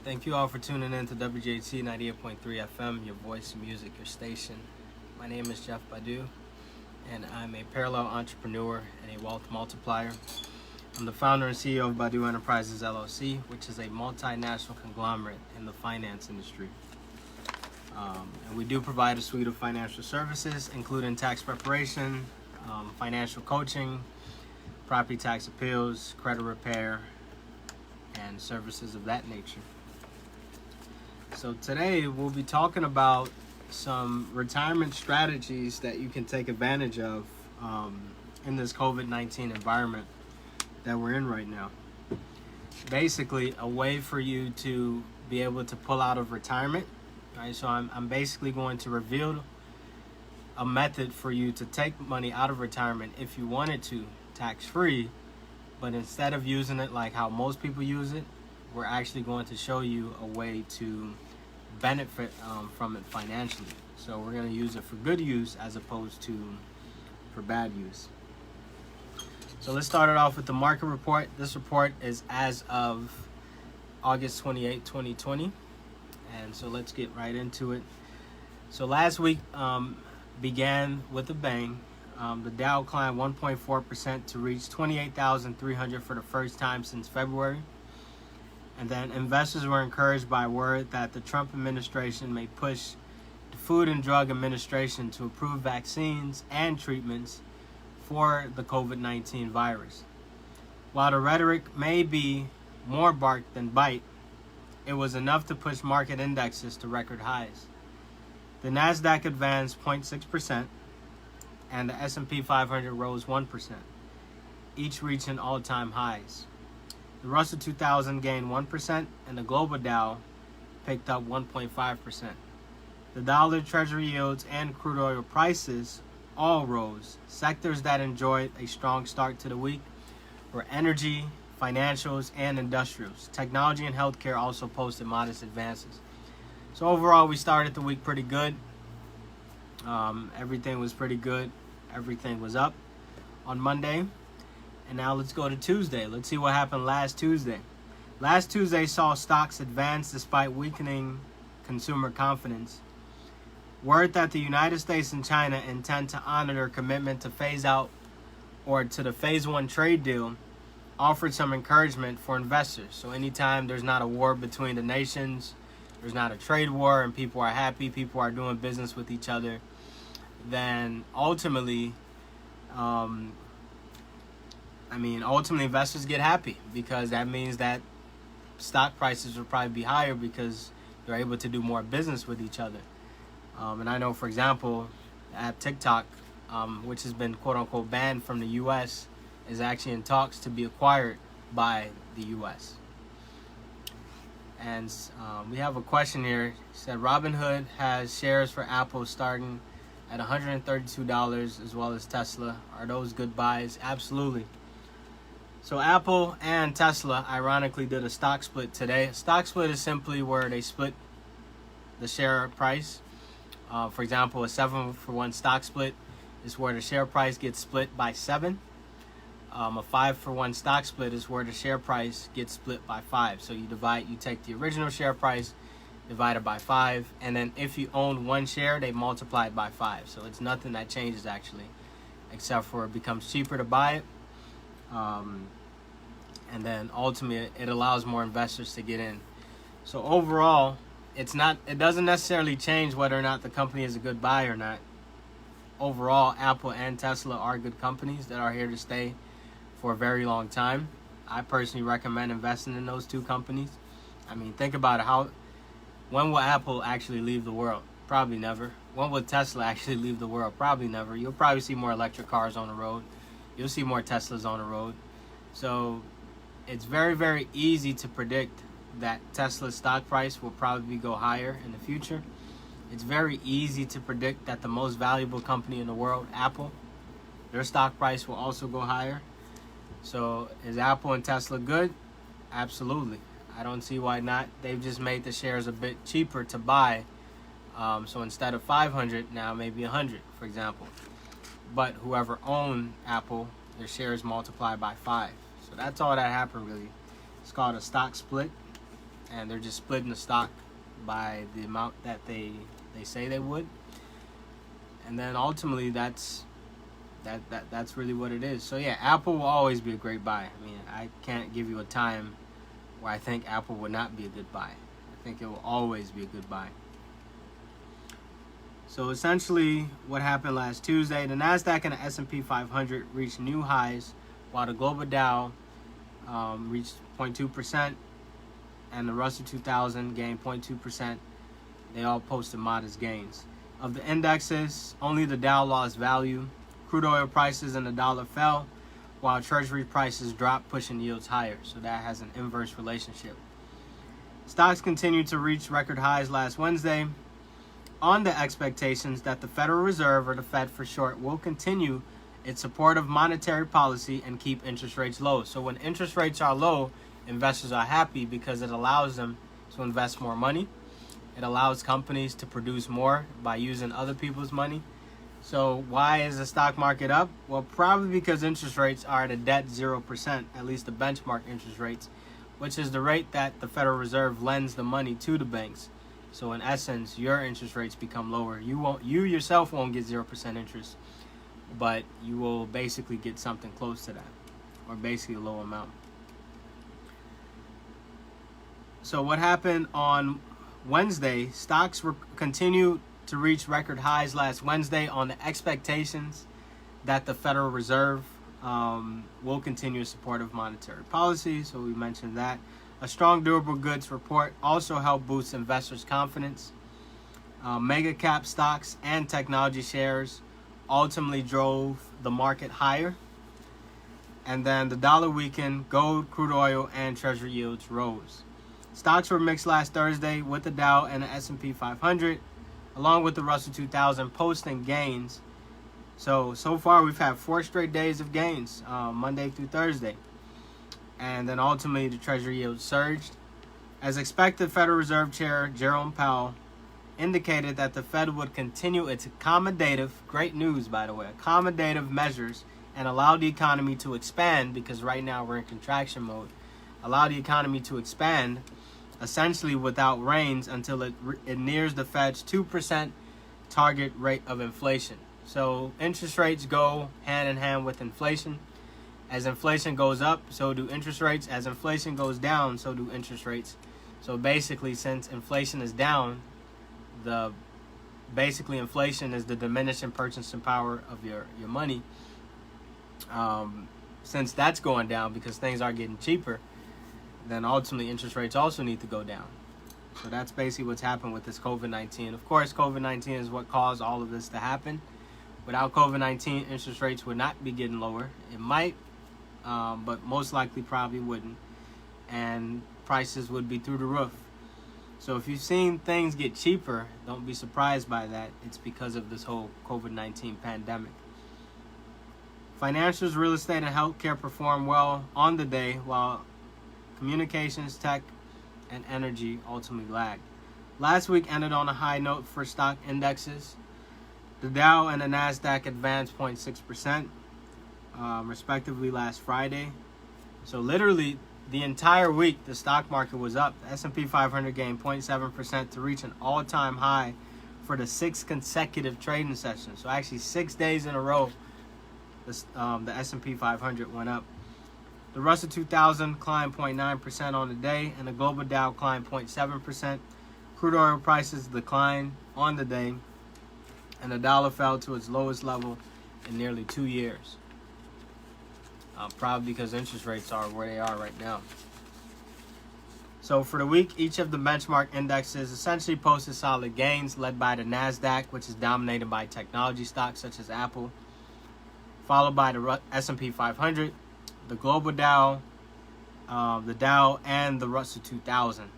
Thank you all for tuning in to WJT 98.3 FM, your voice, music, your station. My name is Jeff Badu, and I'm a parallel entrepreneur and a wealth multiplier. I'm the founder and CEO of Badu Enterprises LLC, which is a multinational conglomerate in the finance industry. And we do provide a suite of financial services, including tax preparation, financial coaching, property tax appeals, credit repair, and services of that nature. So today we'll be talking about some retirement strategies that you can take advantage of in this COVID-19 environment that we're in right now. Basically, a way for you to be able to pull out of retirement. Right? So I'm basically going to reveal a method for you to take money out of retirement if you wanted to, tax-free, but instead of using it like how most people use it, we're actually going to show you a way to benefit from it financially. So we're going to use it for good use as opposed to for bad use. So let's start it off with the market report. This report is as of August 28, 2020. And so let's get right into it. So last week began with a bang. The Dow climbed 1.4% to reach 28,300 for the first time since February. And then investors were encouraged by word that the Trump administration may push the Food and Drug Administration to approve vaccines and treatments for the COVID-19 virus. While the rhetoric may be more bark than bite, it was enough to push market indexes to record highs. The Nasdaq advanced 0.6%, and the S&P 500 rose 1%, each reaching all-time highs. The Russell 2000 gained 1%, and the global Dow picked up 1.5%. The dollar, treasury yields, and crude oil prices all rose. Sectors that enjoyed a strong start to the week were energy, financials, and industrials. Technology and healthcare also posted modest advances. So overall, we started the week pretty good. Everything was pretty good. Everything was up on Monday. And now let's go to Tuesday. Let's see what happened last Tuesday. Last Tuesday saw stocks advance despite weakening consumer confidence. Word that the United States and China intend to honor their commitment to phase out or to the phase one trade deal offered some encouragement for investors. So anytime there's not a war between the nations, there's not a trade war, and people are happy, people are doing business with each other, then ultimately investors get happy, because that means that stock prices will probably be higher because they're able to do more business with each other. And I know, for example, the app TikTok, which has been quote-unquote banned from the U.S., is actually in talks to be acquired by the U.S. And we have a question here. It said Robinhood has shares for Apple starting at $132 as well as Tesla. Are those good buys? Absolutely. So Apple and Tesla ironically did a stock split today. A stock split is simply where they split the share price. For example, a 7-for-1 stock split is where the share price gets split by 7. A 5-for-1 stock split is where the share price gets split by 5. So you take the original share price, divide it by 5, and then if you own one share, they multiply it by 5. So it's nothing that changes actually, except for it becomes cheaper to buy it. And then ultimately it allows more investors to get in. So overall, it doesn't necessarily change whether or not the company is a good buy or not. Overall, Apple and Tesla are good companies that are here to stay for a very long time. I personally recommend investing in those two companies. I mean, think about it. When will Apple actually leave the world? Probably never. When will Tesla actually leave the world? Probably never. You'll probably see more electric cars on the road. You'll see more Teslas on the road. So it's very, very easy to predict that Tesla's stock price will probably go higher in the future. It's very easy to predict that the most valuable company in the world, Apple, their stock price will also go higher. So is Apple and Tesla good? Absolutely. I don't see why not. They've just made the shares a bit cheaper to buy. So instead of 500, now maybe 100, for example. But whoever owned Apple, their shares multiply by 5. So that's all that happened really. It's called a stock split. and they're just splitting the stock by the amount that they say they would. And then ultimately that's really what it is. So yeah, Apple will always be a great buy. I mean, I can't give you a time where I think Apple would not be a good buy. I think it will always be a good buy. So essentially what happened last Tuesday, the NASDAQ and the S&P 500 reached new highs, while the global Dow reached 0.2%, and the Russell 2000 gained 0.2%. They all posted modest gains. Of the indexes, only the Dow lost value. Crude oil prices and the dollar fell, while Treasury prices dropped, pushing yields higher. So that has an inverse relationship. Stocks continued to reach record highs last Wednesday on the expectations that the Federal Reserve, or the Fed for short, will continue its supportive monetary policy and keep interest rates low. So when interest rates are low, investors are happy because it allows them to invest more money. It allows companies to produce more by using other people's money. So why is the stock market up? Well, probably because interest rates are at a dead 0%, at least the benchmark interest rates, which is the rate that the Federal Reserve lends the money to the banks. So in essence, your interest rates become lower. You yourself won't get 0% interest, but you will basically get something close to that, or basically a low amount. So what happened on Wednesday? Stocks continued to reach record highs last Wednesday on the expectations that the Federal Reserve will continue a supportive monetary policy. So we mentioned that. A strong durable goods report also helped boost investors' confidence. Mega cap stocks and technology shares ultimately drove the market higher. And then the dollar weakened, gold, crude oil, and treasury yields rose. Stocks were mixed last Thursday, with the Dow and the S&P 500, along with the Russell 2000, posting gains. So far we've had 4 straight days of gains, Monday through Thursday. And then ultimately the Treasury yield surged. As expected, Federal Reserve Chair Jerome Powell indicated that the Fed would continue its accommodative, great news by the way, accommodative measures and allow the economy to expand, because right now we're in contraction mode, allow the economy to expand essentially without reins until it nears the Fed's 2% target rate of inflation. So interest rates go hand in hand with inflation. As inflation goes up, so do interest rates. As inflation goes down, so do interest rates. So basically, since inflation is down, inflation is the diminishing purchasing power of your money. Since that's going down because things are getting cheaper, then ultimately interest rates also need to go down. So that's basically what's happened with this COVID-19. Of course, COVID-19 is what caused all of this to happen. Without COVID-19, interest rates would not be getting lower. It might, but most likely probably wouldn't. And prices would be through the roof. So if you've seen things get cheaper, don't be surprised by that. It's because of this whole COVID-19 pandemic. Financials, real estate, and healthcare performed well on the day, while communications, tech, and energy ultimately lagged. Last week ended on a high note for stock indexes. The Dow and the NASDAQ advanced 0.6%, respectively, last Friday. So literally the entire week, the stock market was up. The S&P 500 gained 0.7% to reach an all-time high for the 6th consecutive trading session. So actually 6 days in a row, the S&P 500 went up. The Russell 2000 climbed 0.9% on the day, and the global Dow climbed 0.7%. Crude oil prices declined on the day, and the dollar fell to its lowest level in nearly 2 years. Probably because interest rates are where they are right now. So for the week, each of the benchmark indexes essentially posted solid gains, led by the NASDAQ, which is dominated by technology stocks such as Apple, followed by the S&P 500, the global Dow, the Dow, and the Russell 2000.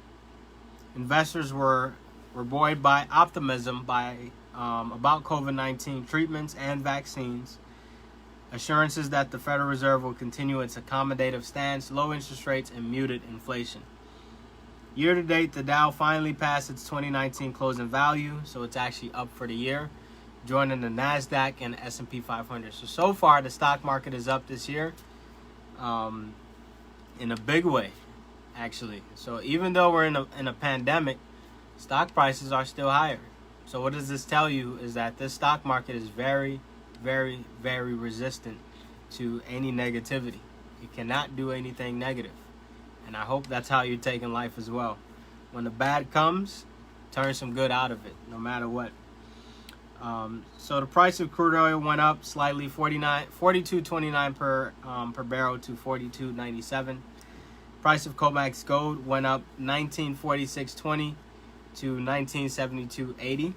Investors were buoyed by optimism about COVID-19 treatments and vaccines, assurances that the Federal Reserve will continue its accommodative stance, low interest rates, and muted inflation. Year to date, the Dow finally passed its 2019 closing value, so it's actually up for the year, joining the NASDAQ and the S&P 500. So far, the stock market is up this year in a big way. actually. So even though we're in a pandemic, stock prices are still higher. So what does this tell you is that this stock market is very, very, very resistant to any negativity. It cannot do anything negative. And I hope that's how you're taking life as well. When the bad comes, turn some good out of it, no matter what. So the price of crude oil went up slightly, $42.29 per barrel to $42.97. Price of COMEX gold went up $19.46.20 to $19.72.80.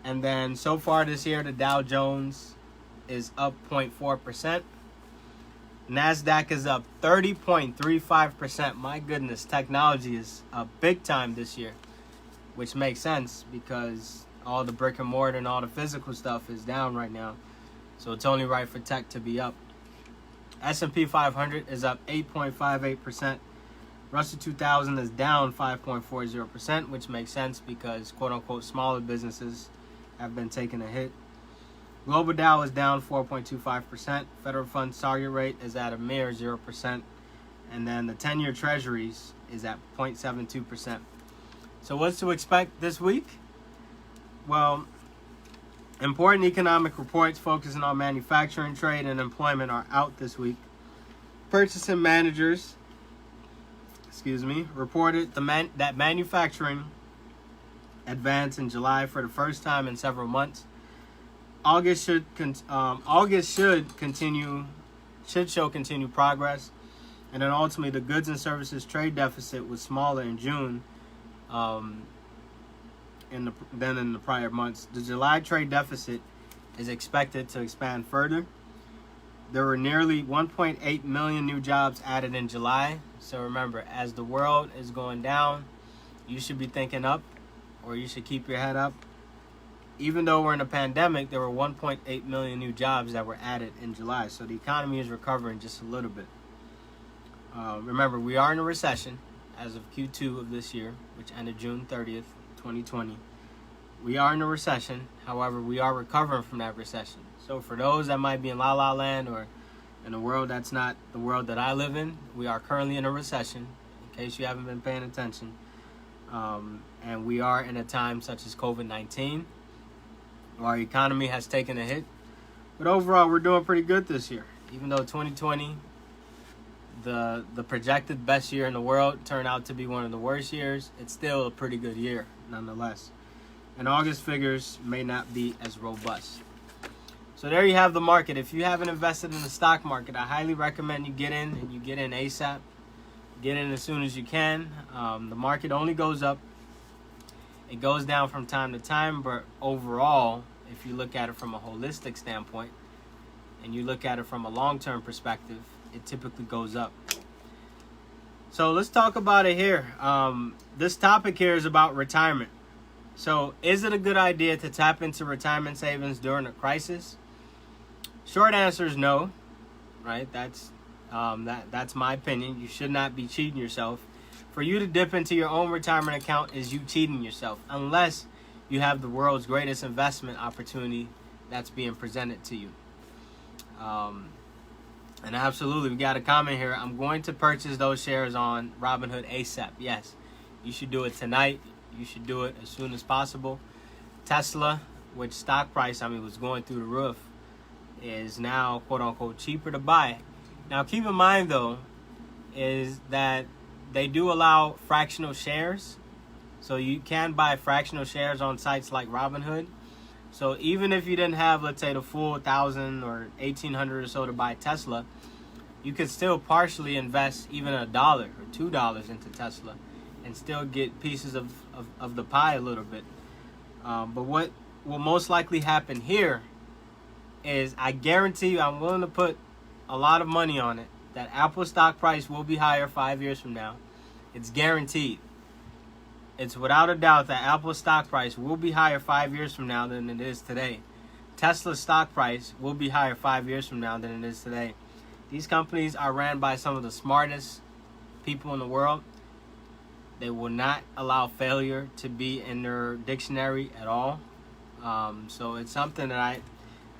And then so far this year, the Dow Jones is up 0.4%. NASDAQ is up 30.35%. My goodness, technology is up big time this year, which makes sense because all the brick and mortar and all the physical stuff is down right now. So it's only right for tech to be up. S&P 500 is up 8.58%. Russell 2000 is down 5.40%, which makes sense because quote-unquote smaller businesses have been taking a hit. Global Dow is down 4.25%. Federal funds target rate is at a mere 0%. And then the 10-year treasuries is at 0.72%. So what's to expect this week? Well, important economic reports focusing on manufacturing, trade, and employment are out this week. Purchasing managers, reported that manufacturing advanced in July for the first time in several months. August should show continued progress, and then ultimately the goods and services trade deficit was smaller in June than in the prior months. The July trade deficit is expected to expand further. There were nearly 1.8 million new jobs added in July. So remember, as the world is going down, you should be thinking up, or you should keep your head up. Even though we're in a pandemic, there were 1.8 million new jobs that were added in July. So the economy is recovering just a little bit. Remember, we are in a recession as of Q2 of this year, which ended June 30th, 2020. We are in a recession. However, we are recovering from that recession. So for those that might be in La La Land or in a world that's not the world that I live in, we are currently in a recession, in case you haven't been paying attention. And we are in a time such as COVID-19. Our economy has taken a hit. But overall, we're doing pretty good this year. Even though 2020, the projected best year in the world, turned out to be one of the worst years, it's still a pretty good year nonetheless. And August figures may not be as robust. So there you have the market. If you haven't invested in the stock market, I highly recommend you get in, and you get in ASAP. Get in as soon as you can. The market only goes up. It goes down from time to time, but overall, if you look at it from a holistic standpoint, and you look at it from a long-term perspective, it typically goes up. So let's talk about it here. This topic here is about retirement. So is it a good idea to tap into retirement savings during a crisis? Short answer is no, right? That's my opinion. You should not be cheating yourself. For you to dip into your own retirement account is you cheating yourself, unless you have the world's greatest investment opportunity that's being presented to you. And absolutely, we got a comment here. I'm going to purchase those shares on Robinhood ASAP. Yes, you should do it tonight. You should do it as soon as possible. Tesla, which stock price, was going through the roof, is now, quote unquote, cheaper to buy. Now, keep in mind, though, is that they do allow fractional shares. So you can buy fractional shares on sites like Robinhood. So even if you didn't have, let's say, the full 1,000 or 1,800 or so to buy Tesla, you could still partially invest even $1 or $2 into Tesla and still get pieces of the pie a little bit. But what will most likely happen here is, I guarantee you, I'm willing to put a lot of money on it, that Apple stock price will be higher 5 years from now. It's guaranteed. It's without a doubt that Apple's stock price will be higher 5 years from now than it is today. Tesla's stock price will be higher 5 years from now than it is today. These companies are ran by some of the smartest people in the world. They will not allow failure to be in their dictionary at all. So it's something that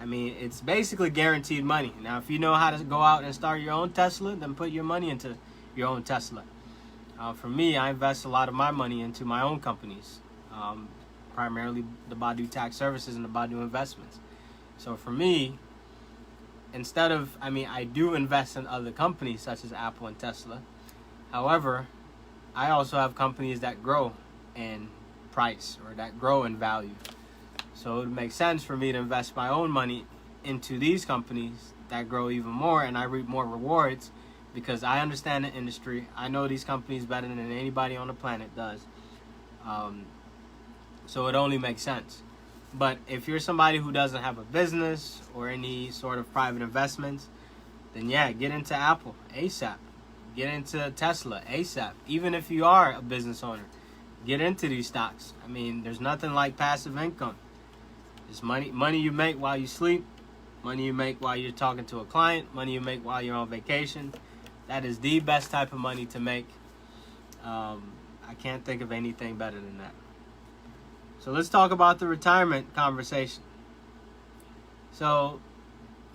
it's basically guaranteed money. Now, if you know how to go out and start your own Tesla, then put your money into your own Tesla. For me, I invest a lot of my money into my own companies, primarily the Badu Tax Services and the Badu Investments. So for me, instead of, I do invest in other companies such as Apple and Tesla. However, I also have companies that grow in price or that grow in value. So it would make sense for me to invest my own money into these companies that grow even more, and I reap more rewards because I understand the industry. I know these companies better than anybody on the planet does. So it only makes sense. But if you're somebody who doesn't have a business or any sort of private investments, then yeah, get into Apple ASAP. Get into Tesla ASAP. Even if you are a business owner, get into these stocks. There's nothing like passive income. It's money you make while you sleep, money you make while you're talking to a client, money you make while you're on vacation. That is the best type of money to make. I can't think of anything better than that. So let's talk about the retirement conversation. So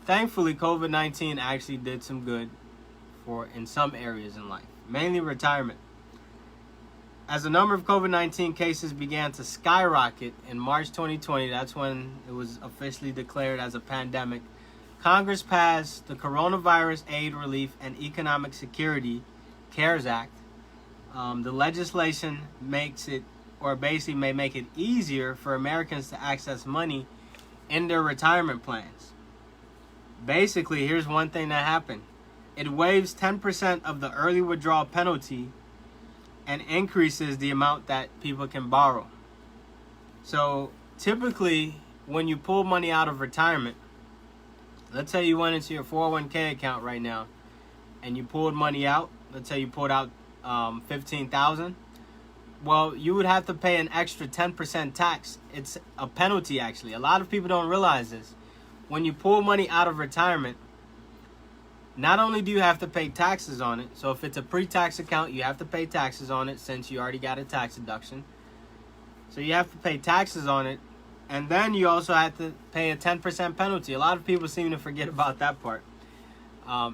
thankfully, COVID-19 actually did some good in some areas in life, mainly retirement. As the number of COVID-19 cases began to skyrocket in March 2020, that's when it was officially declared as a pandemic, Congress passed the Coronavirus Aid, Relief, and Economic Security CARES Act. The legislation makes it, or basically may make it easier for Americans to access money in their retirement plans. Basically, here's one thing that happened. It waives 10% of the early withdrawal penalty and increases the amount that people can borrow. So typically, when you pull money out of retirement, let's say you went into your 401k account right now and you pulled money out. Let's say you pulled out $15,000. Well, you would have to pay an extra 10% tax. It's a penalty, actually. A lot of people don't realize this. When you pull money out of retirement, not only do you have to pay taxes on it, so if it's a pre-tax account, you have to pay taxes on it since you already got a tax deduction. So you have to pay taxes on it, and then you also have to pay a 10% penalty. A lot of people seem to forget about that part.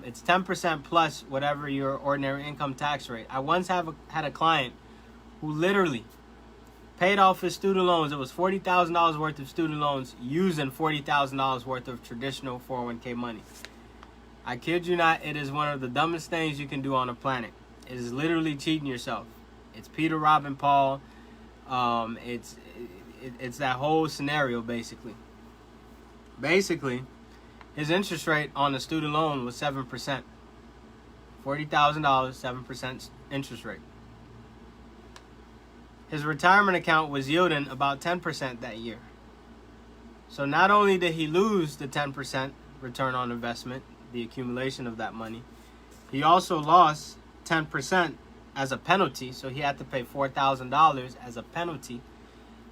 It's 10% plus whatever your ordinary income tax rate. I once had a client who literally paid off his student loans. It was $40,000 worth of student loans using $40,000 worth of traditional 401k money. I kid you not, it is one of the dumbest things you can do on the planet. It is literally cheating yourself. It's Peter, Robin, Paul. It's that whole scenario, basically. Basically, his interest rate on the student loan was 7%. $40,000, 7% interest rate. His retirement account was yielding about 10% that year. So not only did he lose the 10% return on investment, the accumulation of that money, he also lost 10% as a penalty. So he had to pay $4,000 as a penalty.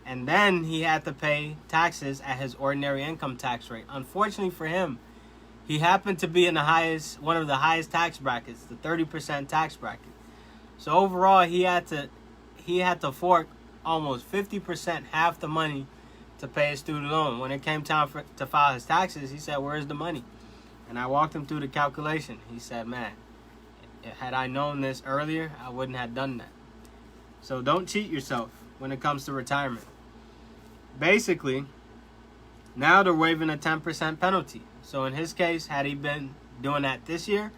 And then he had to pay taxes at his ordinary income tax rate. Unfortunately for him, he happened to be in one of the highest tax brackets, the 30% tax bracket. So overall, he had to fork almost 50%, half the money, to pay his student loan. When it came time to file his taxes, he said, "Where's the money?" And I walked him through the calculation. He said, "Man, had I known this earlier, I wouldn't have done that." So don't cheat yourself when it comes to retirement. Basically, now they're waiving a 10% penalty. So in his case, had he been doing that this year,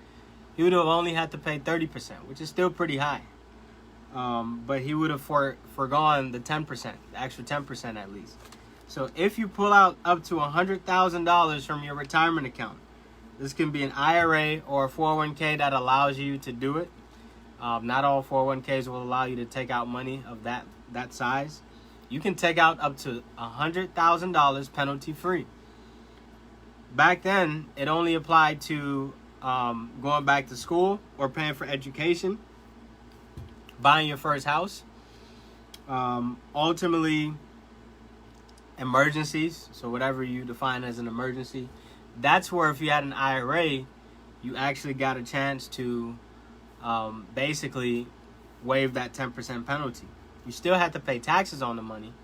he would have only had to pay 30%, which is still pretty high. But he would have forgone the 10%, the extra 10% at least. So if you pull out up to $100,000 from your retirement account, this can be an IRA or a 401k that allows you to do it. Not all 401ks will allow you to take out money of that size. You can take out up to $100,000 penalty free. Back then, it only applied to going back to school or paying for education, buying your first house, ultimately emergencies, so whatever you define as an emergency. That's where if you had an IRA, you actually got a chance to basically waive that 10% penalty. You still have to pay taxes on the money.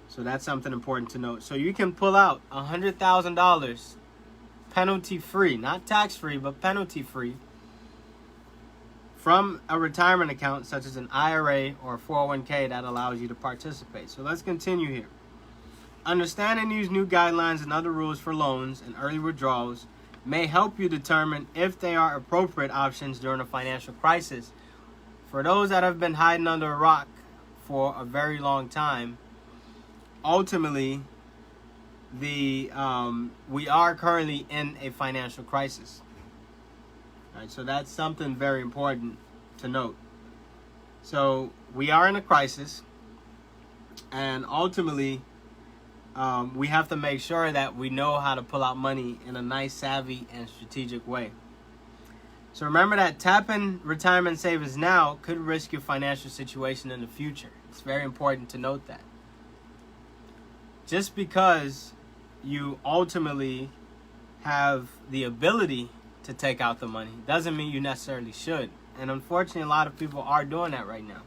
So that's something important to note. So you can pull out $100,000 penalty free, not tax free, but penalty free, from a retirement account such as an IRA or a 401k that allows you to participate. So let's continue here. Understanding these new guidelines and other rules for loans and early withdrawals may help you determine if they are appropriate options during a financial crisis. For those that have been hiding under a rock for a very long time, ultimately, we are currently in a financial crisis. All right, so that's something very important to note. So we are in a crisis, and ultimately, we have to make sure that we know how to pull out money in a nice, savvy, and strategic way. So remember that tapping retirement savings now could risk your financial situation in the future. It's very important to note that. Just because you ultimately have the ability to take out the money doesn't mean you necessarily should. And unfortunately, a lot of people are doing that right now.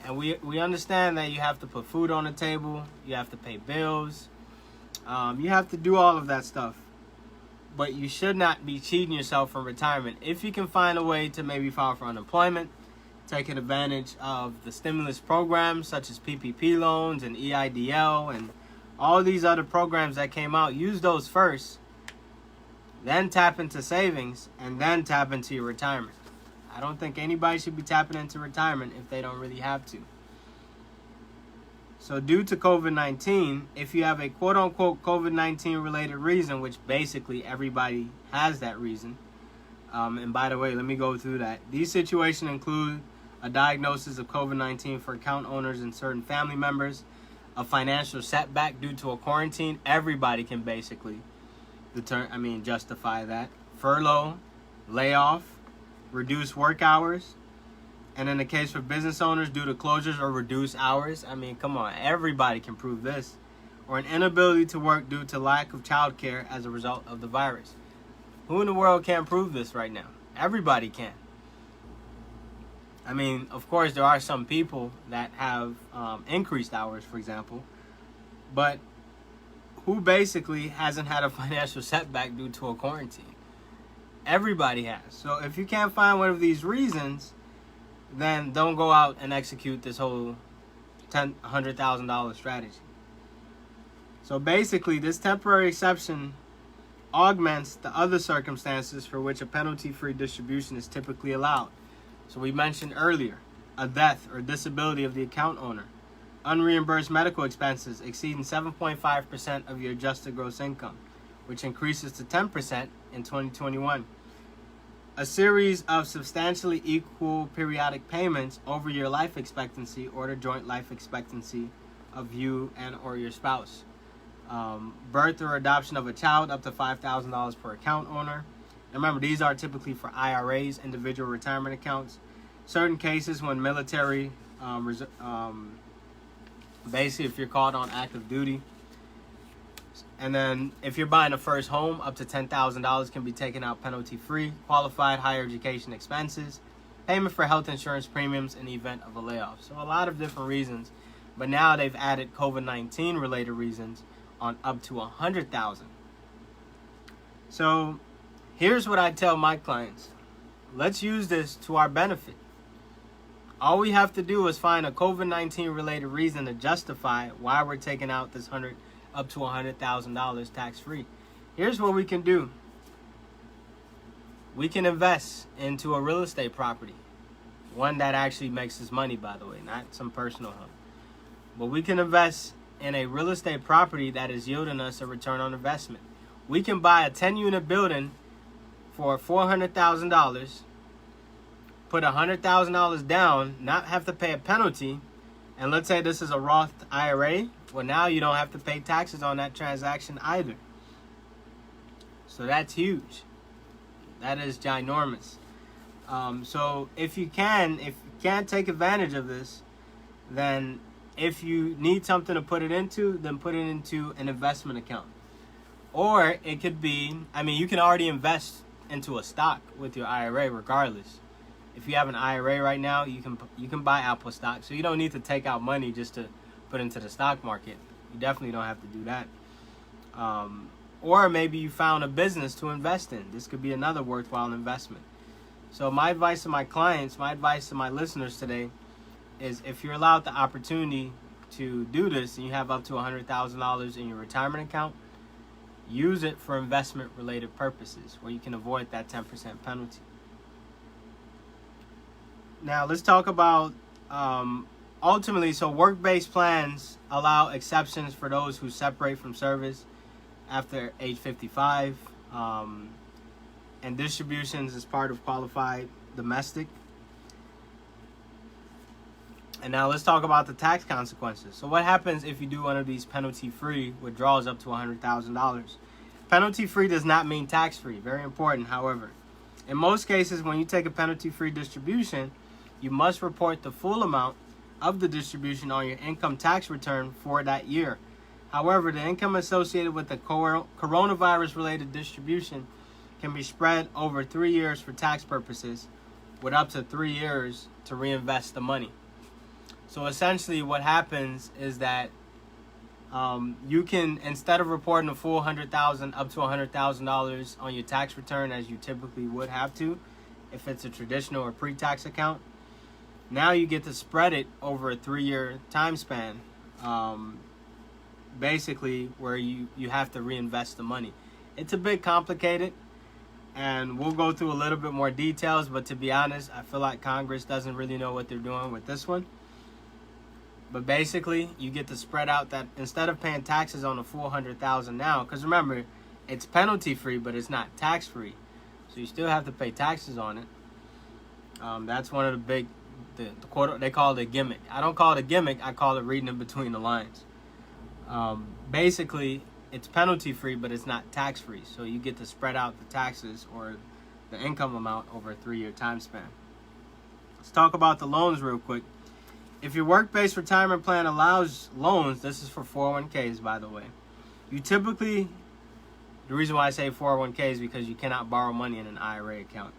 And we understand that you have to put food on the table, you have to pay bills, you have to do all of that stuff. But you should not be cheating yourself from retirement. If you can find a way to maybe file for unemployment, taking advantage of the stimulus programs such as PPP loans and EIDL and all these other programs that came out, use those first, then tap into savings, and then tap into your retirement. I don't think anybody should be tapping into retirement if they don't really have to. So due to COVID-19, if you have a quote-unquote COVID-19 related reason, which basically everybody has that reason, and by the way, let me go through that. These situations include a diagnosis of COVID-19 for account owners and certain family members, a financial setback due to a quarantine. Everybody can basically justify that. Furlough, layoff, reduced work hours, and in the case for business owners, due to closures or reduced hours. I mean, come on, everybody can prove this. Or an inability to work due to lack of childcare as a result of the virus. Who in the world can't prove this right now? Everybody can. I mean, of course, there are some people that have increased hours, for example, but who basically hasn't had a financial setback due to a quarantine? Everybody has. So if you can't find one of these reasons, then don't go out and execute this whole $100,000 strategy. So basically, this temporary exception augments the other circumstances for which a penalty-free distribution is typically allowed. So we mentioned earlier, a death or disability of the account owner, unreimbursed medical expenses exceeding 7.5% of your adjusted gross income, which increases to 10% in 2021. A series of substantially equal periodic payments over your life expectancy or the joint life expectancy of you and or your spouse. Birth or adoption of a child up to $5,000 per account owner. And remember, these are typically for IRAs, individual retirement accounts. Certain cases when military, basically if you're called on active duty. And then if you're buying a first home, up to $10,000 can be taken out penalty-free. Qualified higher education expenses, payment for health insurance premiums in the event of a layoff. So a lot of different reasons. But now they've added COVID-19 related reasons on up to $100,000. So here's what I tell my clients. Let's use this to our benefit. All we have to do is find a COVID-19 related reason to justify why we're taking out this up to $100,000 tax-free. Here's what we can do. We can invest into a real estate property. One that actually makes us money, by the way, not some personal home. But we can invest in a real estate property that is yielding us a return on investment. We can buy a 10-unit building for $400,000, put $100,000 down, not have to pay a penalty, and let's say this is a Roth IRA. Well, now you don't have to pay taxes on that transaction either. So that's huge. That is ginormous. So if you can't take advantage of this, then if you need something to put it into, then put it into an investment account. Or it could be, you can already invest into a stock with your IRA regardless. If you have an IRA right now, you can buy Apple stock. So you don't need to take out money just to put into the stock market. You definitely don't have to do that. Or maybe you found a business to invest in. This could be another worthwhile investment. So my advice to my clients, my advice to my listeners today is, if you're allowed the opportunity to do this and you have up to $100,000 in your retirement account, use it for investment related purposes where you can avoid that 10% penalty. Now let's talk about ultimately, so work-based plans allow exceptions for those who separate from service after age 55, and distributions as part of qualified domestic. And now let's talk about the tax consequences. So what happens if you do one of these penalty-free withdrawals up to $100,000? Penalty-free does not mean tax-free. Very important, however. In most cases, when you take a penalty-free distribution, you must report the full amount of the distribution on your income tax return for that year. However, the income associated with the coronavirus-related distribution can be spread over 3 years for tax purposes, with up to 3 years to reinvest the money. So essentially what happens is that you can, instead of reporting the full $100,000 up to $100,000 on your tax return as you typically would have to if it's a traditional or pre-tax account, now you get to spread it over a 3-year time span, basically where you have to reinvest the money. It's a bit complicated, and we'll go through a little bit more details, but to be honest, I feel like Congress doesn't really know what they're doing with this one. But basically, you get to spread out that, instead of paying taxes on the full $100,000 now, because remember, it's penalty-free, but it's not tax-free. So you still have to pay taxes on it. That's one of the big, the quote, they call it a gimmick. I don't call it a gimmick, I call it reading in between the lines. Basically, it's penalty-free, but it's not tax-free. So you get to spread out the taxes or the income amount over a 3-year time span. Let's talk about the loans real quick. If your work-based retirement plan allows loans, this is for 401ks, by the way. You typically, the reason why I say 401k is because you cannot borrow money in an IRA account.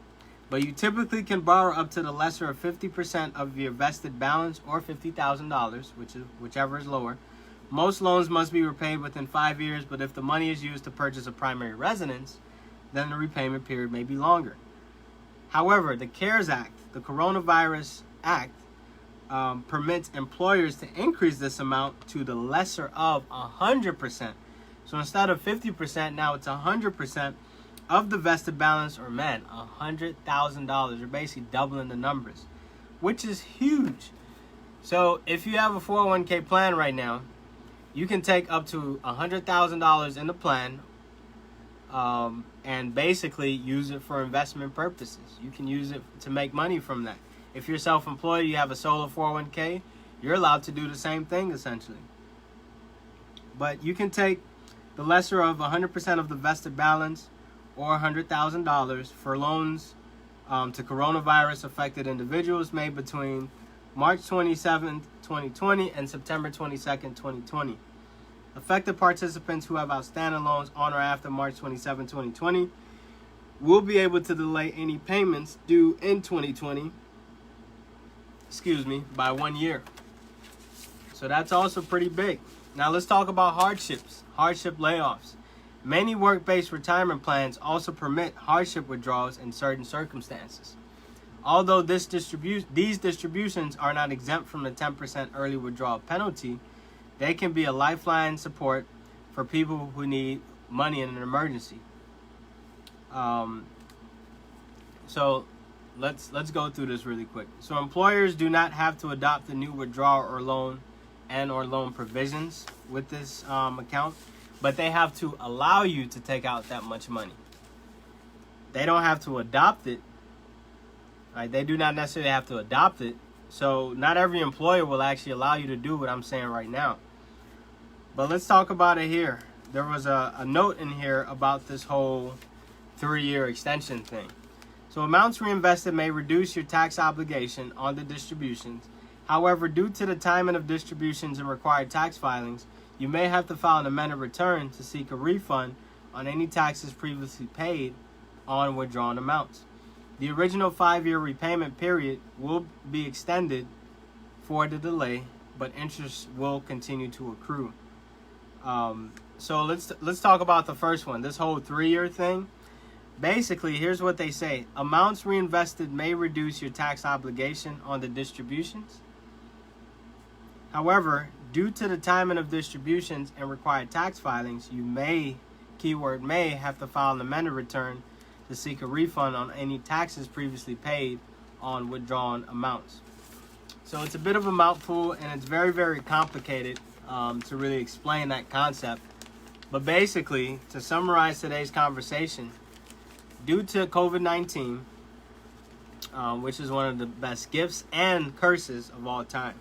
But you typically can borrow up to the lesser of 50% of your vested balance, or $50,000, whichever is lower. Most loans must be repaid within 5 years, but if the money is used to purchase a primary residence, then the repayment period may be longer. However, the CARES Act, the Coronavirus Act, permits employers to increase this amount to the lesser of 100%. So instead of 50%, now it's 100% of the vested balance, or man, $100,000. You're basically doubling the numbers, which is huge. So if you have a 401k plan right now, you can take up to $100,000 in the plan, and basically use it for investment purposes. You can use it to make money from that. If you're self-employed, you have a solo 401k, you're allowed to do the same thing, essentially. But you can take the lesser of 100% of the vested balance, or $100,000, for loans to coronavirus-affected individuals made between March 27th, 2020 and September 22nd, 2020. Affected participants who have outstanding loans on or after March 27, 2020 will be able to delay any payments due in 2020 by 1 year. So that's also pretty big. Now let's talk about hardship layoffs. Many work-based retirement plans also permit hardship withdrawals in certain circumstances. Although these distributions are not exempt from the 10% early withdrawal penalty, they can be a lifeline support for people who need money in an emergency. So let's go through this really quick. So employers do not have to adopt the new withdrawal or loan provisions with this account, but they have to allow you to take out that much money. They don't have to adopt it. Right? They do not necessarily have to adopt it. So not every employer will actually allow you to do what I'm saying right now. But let's talk about it here. There was a note in here about this whole 3-year extension thing. So amounts reinvested may reduce your tax obligation on the distributions. However, due to the timing of distributions and required tax filings, you may have to file an amended return to seek a refund on any taxes previously paid on withdrawn amounts. The original 5-year repayment period will be extended for the delay, but interest will continue to accrue. So let's talk about the first one. This whole 3-year thing. Basically, here's what they say. Amounts reinvested may reduce your tax obligation on the distributions. However, due to the timing of distributions and required tax filings, you may, keyword may, have to file an amended return to seek a refund on any taxes previously paid on withdrawn amounts. So it's a bit of a mouthful, and it's very, very complicated to really explain that concept. But basically, to summarize today's conversation, due to COVID-19, which is one of the best gifts and curses of all time.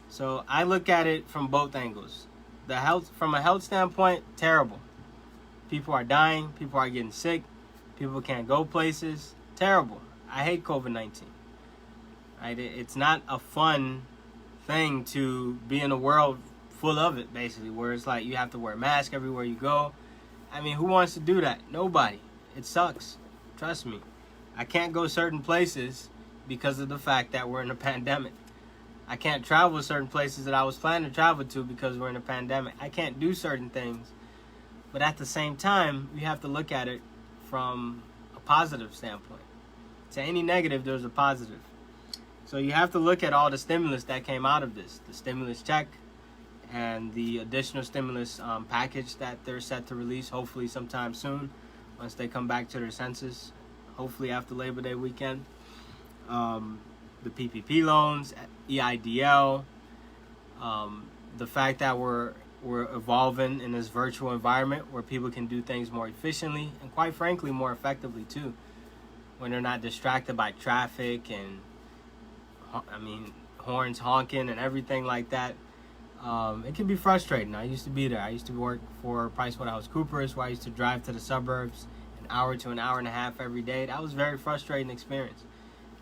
So I look at it from both angles. From a health standpoint, terrible. People are dying. People are getting sick. People can't go places. Terrible. I hate COVID-19. Right? It's not a fun thing to be in a world full of it, basically, where it's like you have to wear a mask everywhere you go. I mean, who wants to do that? Nobody. It sucks. Trust me. I can't go certain places because of the fact that we're in a pandemic. I can't travel certain places that I was planning to travel to because we're in a pandemic. I can't do certain things. But at the same time, you have to look at it from a positive standpoint. To any negative, there's a positive. So you have to look at all the stimulus that came out of this. The stimulus check and the additional stimulus package that they're set to release hopefully sometime soon once they come back to their senses, hopefully after Labor Day weekend. The PPP loans, EIDL, the fact that we're evolving in this virtual environment where people can do things more efficiently and, quite frankly, more effectively too, when they're not distracted by traffic and horns honking and everything like that. It can be frustrating. I used to be there. I used to work for PricewaterhouseCoopers, where I used to drive to the suburbs an hour to an hour and a half every day. That was a very frustrating experience.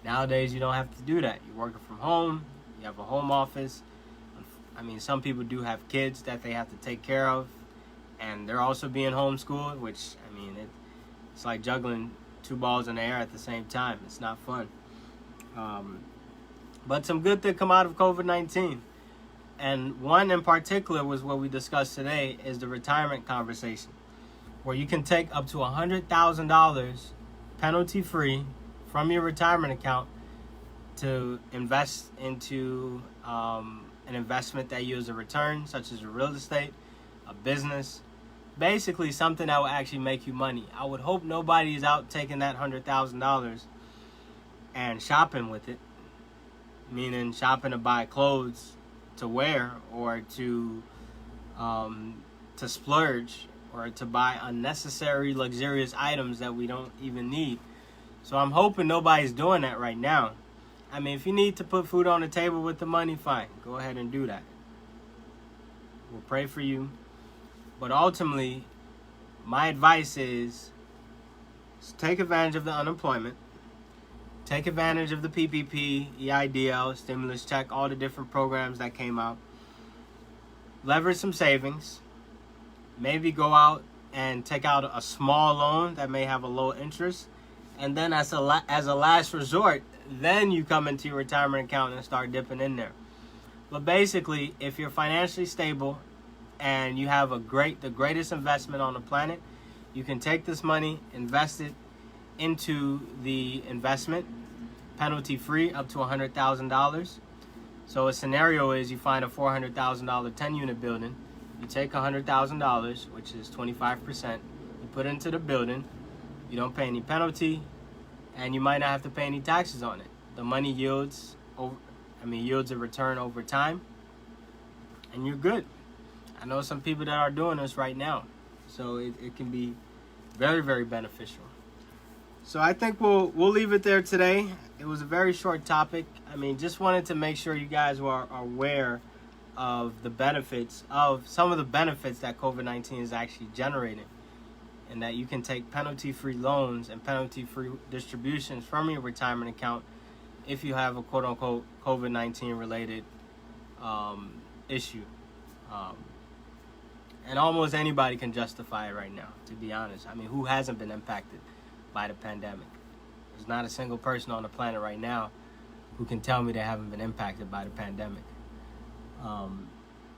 Nowadays, you don't have to do that. You're working from home. You have a home office. Some people do have kids that they have to take care of, and they're also being homeschooled, which, it's like juggling two balls in the air at the same time. It's not fun. But some good that come out of COVID-19. And one in particular was what we discussed today, is the retirement conversation, where you can take up to $100,000 penalty-free from your retirement account to invest into an investment that yields a return, such as a real estate, a business, basically something that will actually make you money. I would hope nobody is out taking that $100,000 and shopping with it, meaning shopping to buy clothes to wear or to splurge or to buy unnecessary luxurious items that we don't even need. So I'm hoping nobody's doing that right now. If you need to put food on the table with the money, fine. Go ahead and do that. We'll pray for you. But ultimately, my advice is take advantage of the unemployment. Take advantage of the PPP, EIDL, stimulus check, all the different programs that came out. Leverage some savings. Maybe go out and take out a small loan that may have a low interest. And then as a last resort, then you come into your retirement account and start dipping in there. But basically, if you're financially stable and you have the greatest investment on the planet, you can take this money, invest it into the investment, penalty free, up to $100,000. So a scenario is you find a $400,000 10-unit building, you take $100,000, which is 25%, you put it into the building, you don't pay any penalty, and you might not have to pay any taxes on it. The money yields a return over time, and you're good. I know some people that are doing this right now, so it can be very, very beneficial. So I think we'll leave it there today. It was a very short topic. Just wanted to make sure you guys were aware of some of the benefits that COVID-19 is actually generating, and that you can take penalty-free loans and penalty-free distributions from your retirement account if you have a quote-unquote COVID-19 related issue. And almost anybody can justify it right now, to be honest. Who hasn't been impacted by the pandemic? There's not a single person on the planet right now who can tell me they haven't been impacted by the pandemic.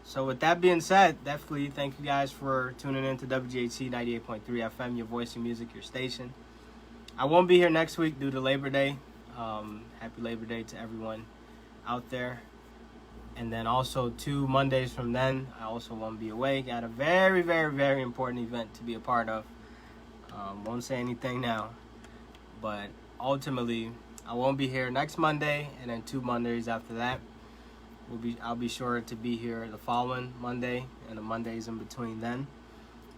So with that being said, definitely thank you guys for tuning in to WGHC 98.3 FM, your voice and music, your station. I won't be here next week due to Labor Day. Happy Labor Day to everyone out there. And then also 2 Mondays from then, I also won't be away. Got a very, very, very important event to be a part of. Won't say anything now. But ultimately, I won't be here next Monday, and then 2 Mondays after that. I'll be sure to be here the following Monday and the Mondays in between then.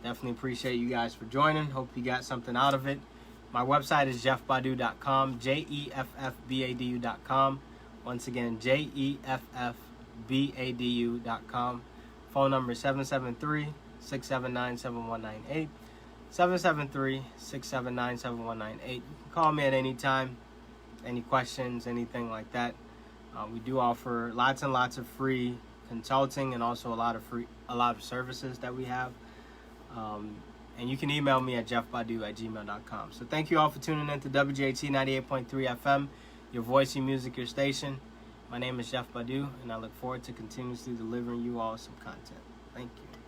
Definitely appreciate you guys for joining. Hope you got something out of it. My website is jeffbadu.com, jeffbadu.com. Once again, jeffbadu.com. Phone number 773-679-7198. 773-679-7198. You can call me at any time. Any questions, anything like that. We do offer lots and lots of free consulting and also a lot of services that we have. And you can email me at jeffbadu@gmail.com. So thank you all for tuning in to WGHT 98.3 FM, your voice, your music, your station. My name is Jeff Badu, and I look forward to continuously delivering you all some content. Thank you.